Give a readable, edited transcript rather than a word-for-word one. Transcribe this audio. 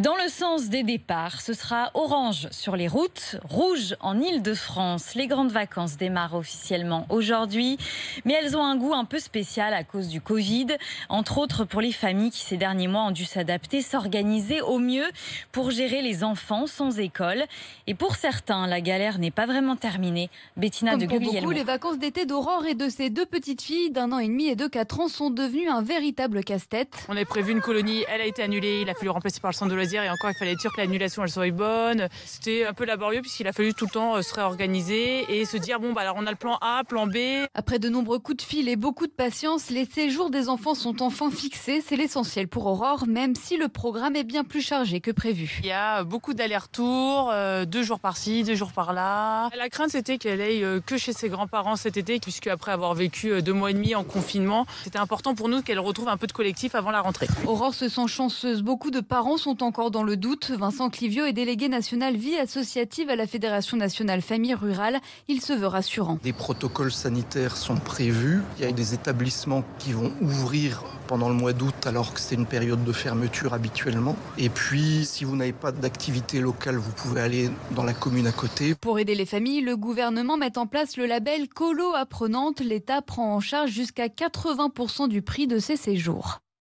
Dans le sens des départs, ce sera orange sur les routes, rouge en Île-de-France. Les grandes vacances démarrent officiellement aujourd'hui, mais elles ont un goût un peu spécial à cause du Covid. Entre autres pour les familles qui ces derniers mois ont dû s'adapter, s'organiser au mieux pour gérer les enfants sans école. Et pour certains, la galère n'est pas vraiment terminée. Bettina de Comme pour Guglielmo. beaucoup, les vacances d'été d'Aurore et de ses deux petites filles d'1 an et demi et de 4 ans sont devenues un véritable casse-tête. On avait prévu une colonie, elle a été annulée, il a fallu remplacer par le centre de loisirs et encore il fallait être sûr que l'annulation elle soit bonne. C'était un peu laborieux puisqu'il a fallu tout le temps se réorganiser et se dire alors on a le plan A, plan B. Après de nombreux coups de fil et beaucoup de patience, les séjours des enfants sont enfin fixés. C'est l'essentiel pour Aurore, même si le programme est bien plus chargé que prévu. Il y a beaucoup d'allers-retours, 2 jours par-ci, 2 jours par-là. La crainte c'était qu'elle aille que chez ses grands-parents cet été, puisque après avoir vécu 2 mois et demi en confinement, c'était important pour nous qu'elle retrouve un peu de collectif avant la rentrée. Aurore se sent chanceuse. Beaucoup de parents sont encore dans le doute. Vincent Clivio est délégué national vie associative à la Fédération nationale famille rurale. Il se veut rassurant. Des protocoles sanitaires sont prévus. Il y a des établissements qui vont ouvrir pendant le mois d'août alors que c'est une période de fermeture habituellement. Et puis, si vous n'avez pas d'activité locale, vous pouvez aller dans la commune à côté. Pour aider les familles, le gouvernement met en place le label Colo Apprenante. L'État prend en charge jusqu'à 80% du prix de ces séjours.